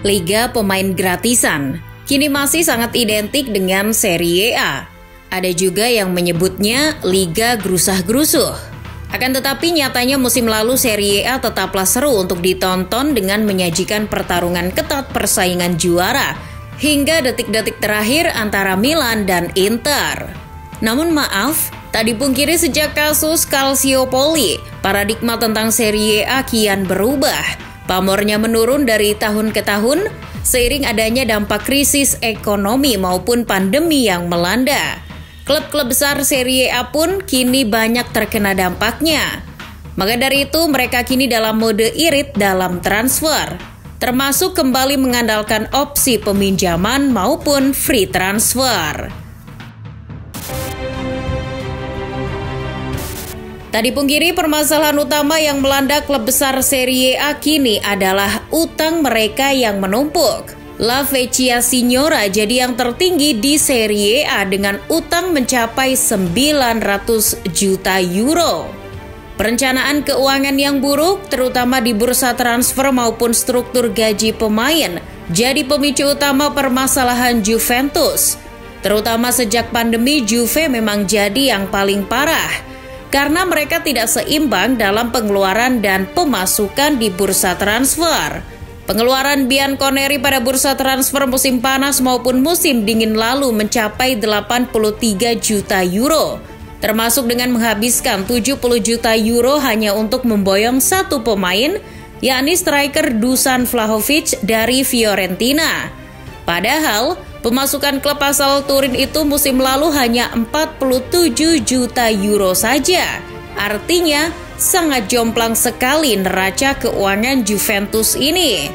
Liga pemain gratisan kini masih sangat identik dengan Serie A. Ada juga yang menyebutnya Liga Grusah-Grusuh. Akan tetapi nyatanya musim lalu Serie A tetaplah seru untuk ditonton dengan menyajikan pertarungan ketat persaingan juara hingga detik-detik terakhir antara Milan dan Inter. Namun maaf, tak dipungkiri sejak kasus Calciopoli, paradigma tentang Serie A kian berubah. Pamornya menurun dari tahun ke tahun seiring adanya dampak krisis ekonomi maupun pandemi yang melanda. Klub-klub besar Serie A pun kini banyak terkena dampaknya. Maka dari itu mereka kini dalam mode irit dalam transfer, termasuk kembali mengandalkan opsi peminjaman maupun free transfer. Tak dipungkiri permasalahan utama yang melanda klub besar Serie A kini adalah utang mereka yang menumpuk. La Vecchia Signora jadi yang tertinggi di Serie A dengan utang mencapai 900 juta euro. Perencanaan keuangan yang buruk, terutama di bursa transfer maupun struktur gaji pemain, jadi pemicu utama permasalahan Juventus. Terutama sejak pandemi, Juve memang jadi yang paling parah, karena mereka tidak seimbang dalam pengeluaran dan pemasukan di bursa transfer. Pengeluaran Bianconeri pada bursa transfer musim panas maupun musim dingin lalu mencapai 83 juta euro, termasuk dengan menghabiskan 70 juta euro hanya untuk memboyong satu pemain, yakni striker Dusan Vlahovic dari Fiorentina. Padahal, pemasukan klub asal Turin itu musim lalu hanya 47 juta euro saja. Artinya, sangat jomplang sekali neraca keuangan Juventus ini.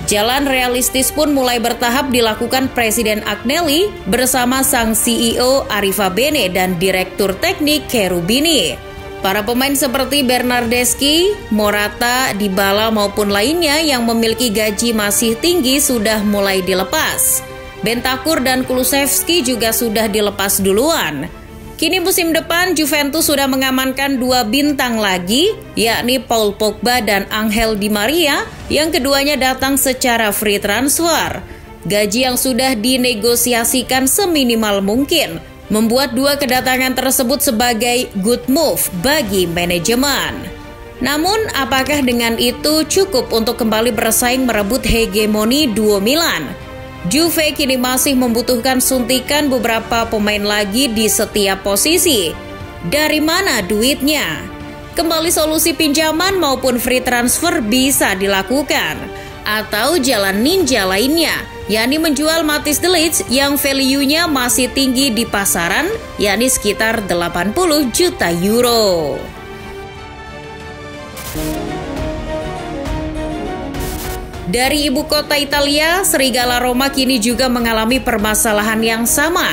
Jalan realistis pun mulai bertahap dilakukan Presiden Agnelli bersama sang CEO Arriva Bene dan Direktur Teknik Cherubini. Para pemain seperti Bernardeschi, Morata, Dybala maupun lainnya yang memiliki gaji masih tinggi sudah mulai dilepas. Bentancur dan Kulusevski juga sudah dilepas duluan. Kini musim depan Juventus sudah mengamankan 2 bintang lagi, yakni Paul Pogba dan Angel Di Maria, yang keduanya datang secara free transfer. Gaji yang sudah dinegosiasikan seminimal mungkin, membuat 2 kedatangan tersebut sebagai good move bagi manajemen. Namun, apakah dengan itu cukup untuk kembali bersaing merebut hegemoni duo Milan? Juve kini masih membutuhkan suntikan beberapa pemain lagi di setiap posisi. Dari mana duitnya? Kembali solusi pinjaman maupun free transfer bisa dilakukan. Atau jalan ninja lainnya, yakni menjual Matthijs de Ligt yang value-nya masih tinggi di pasaran, yakni sekitar 80 juta euro. Dari ibu kota Italia, Serigala Roma kini juga mengalami permasalahan yang sama.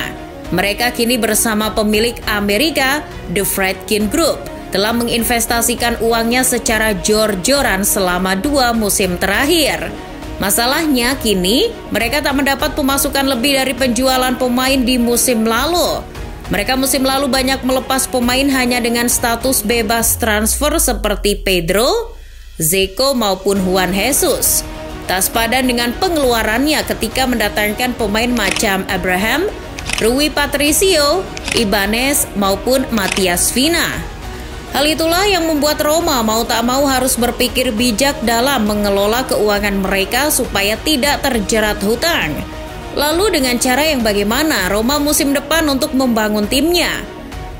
Mereka kini bersama pemilik Amerika, The Friedkin Group, telah menginvestasikan uangnya secara jor-joran selama 2 musim terakhir. Masalahnya kini, mereka tak mendapat pemasukan lebih dari penjualan pemain di musim lalu. Mereka musim lalu banyak melepas pemain hanya dengan status bebas transfer seperti Pedro, Zeko maupun Juan Jesus. Tak sepadan dengan pengeluarannya ketika mendatangkan pemain macam Abraham, Rui Patricio, Ibanez maupun Matias Vina. Hal itulah yang membuat Roma mau tak mau harus berpikir bijak dalam mengelola keuangan mereka supaya tidak terjerat hutang. Lalu dengan cara yang bagaimana Roma musim depan untuk membangun timnya?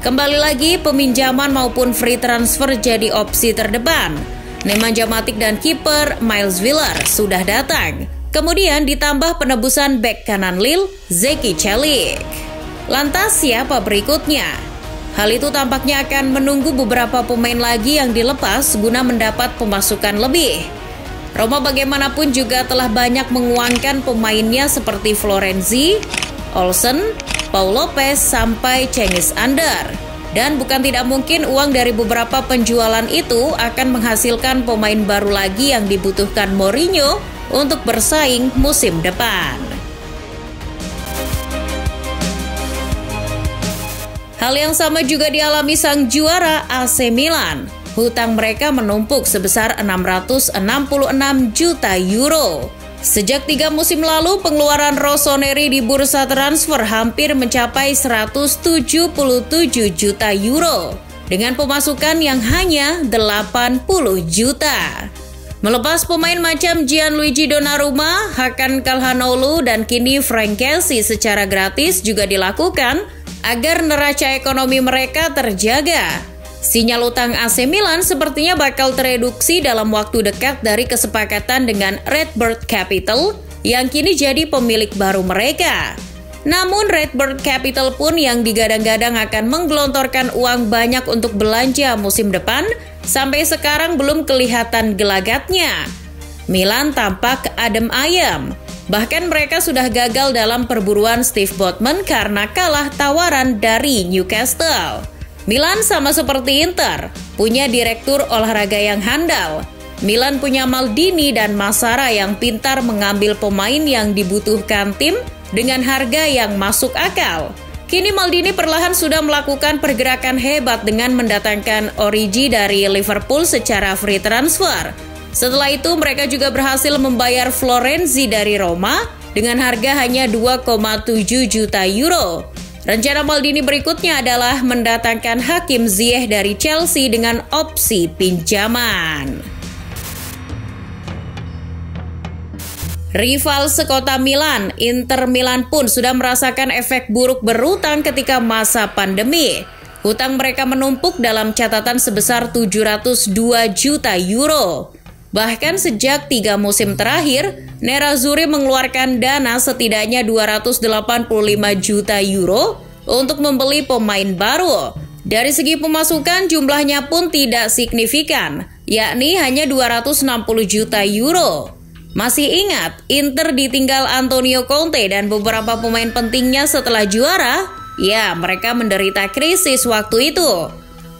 Kembali lagi peminjaman maupun free transfer jadi opsi terdepan. Nemanja Matic dan kiper Miles Willer sudah datang. Kemudian ditambah penebusan bek kanan Lille, Zeki Celik. Lantas siapa berikutnya? Hal itu tampaknya akan menunggu beberapa pemain lagi yang dilepas guna mendapat pemasukan lebih. Roma bagaimanapun juga telah banyak menguangkan pemainnya seperti Florenzi, Olsen, Paul Lopez sampai Cengiz Under. Dan bukan tidak mungkin uang dari beberapa penjualan itu akan menghasilkan pemain baru lagi yang dibutuhkan Mourinho untuk bersaing musim depan. Hal yang sama juga dialami sang juara AC Milan. Hutang mereka menumpuk sebesar 666 juta euro. Sejak 3 musim lalu, pengeluaran Rossoneri di bursa transfer hampir mencapai 177 juta euro dengan pemasukan yang hanya 80 juta. Melepas pemain macam Gianluigi Donnarumma, Hakan Calhanoglu, dan kini Franck Kessie secara gratis juga dilakukan agar neraca ekonomi mereka terjaga. Sinyal utang AC Milan sepertinya bakal tereduksi dalam waktu dekat dari kesepakatan dengan Redbird Capital yang kini jadi pemilik baru mereka. Namun Redbird Capital pun yang digadang-gadang akan menggelontorkan uang banyak untuk belanja musim depan, sampai sekarang belum kelihatan gelagatnya. Milan tampak adem ayem. Bahkan mereka sudah gagal dalam perburuan Steve Botman karena kalah tawaran dari Newcastle. Milan sama seperti Inter, punya direktur olahraga yang handal. Milan punya Maldini dan Massara yang pintar mengambil pemain yang dibutuhkan tim dengan harga yang masuk akal. Kini Maldini perlahan sudah melakukan pergerakan hebat dengan mendatangkan Origi dari Liverpool secara free transfer. Setelah itu mereka juga berhasil membayar Florenzi dari Roma dengan harga hanya 2,7 juta euro. Rencana Maldini berikutnya adalah mendatangkan Hakim Ziyech dari Chelsea dengan opsi pinjaman. Rival sekota Milan, Inter Milan pun sudah merasakan efek buruk berutang ketika masa pandemi. Hutang mereka menumpuk dalam catatan sebesar 702 juta euro. Bahkan sejak 3 musim terakhir, Nerazzurri mengeluarkan dana setidaknya 285 juta euro untuk membeli pemain baru. Dari segi pemasukan jumlahnya pun tidak signifikan, yakni hanya 260 juta euro. Masih ingat, Inter ditinggal Antonio Conte dan beberapa pemain pentingnya setelah juara? Ya, mereka menderita krisis waktu itu.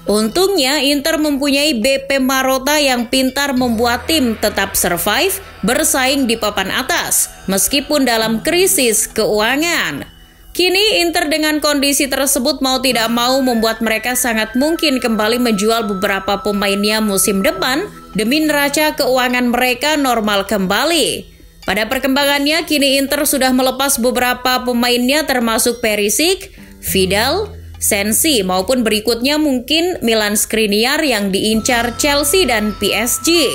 Untungnya, Inter mempunyai BP Marotta yang pintar membuat tim tetap survive, bersaing di papan atas, meskipun dalam krisis keuangan. Kini Inter dengan kondisi tersebut mau tidak mau membuat mereka sangat mungkin kembali menjual beberapa pemainnya musim depan demi neraca keuangan mereka normal kembali. Pada perkembangannya, kini Inter sudah melepas beberapa pemainnya termasuk Perisic, Vidal, Sensi maupun berikutnya mungkin Milan Skriniar yang diincar Chelsea dan PSG.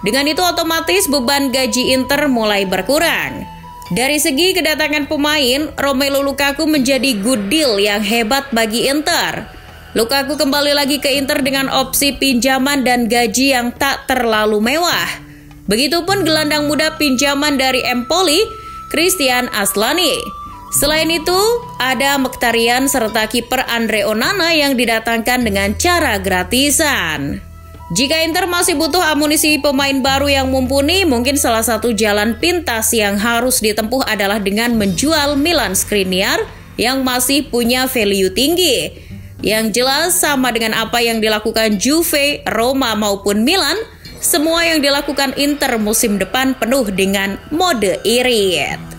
Dengan itu otomatis beban gaji Inter mulai berkurang. Dari segi kedatangan pemain, Romelu Lukaku menjadi good deal yang hebat bagi Inter. Lukaku kembali lagi ke Inter dengan opsi pinjaman dan gaji yang tak terlalu mewah. Begitupun gelandang muda pinjaman dari Empoli, Christian Aslani. Selain itu, ada Mkhitaryan serta kiper Andre Onana yang didatangkan dengan cara gratisan. Jika Inter masih butuh amunisi pemain baru yang mumpuni, mungkin salah satu jalan pintas yang harus ditempuh adalah dengan menjual Milan Skriniar yang masih punya value tinggi. Yang jelas sama dengan apa yang dilakukan Juve, Roma maupun Milan, semua yang dilakukan Inter musim depan penuh dengan mode irit.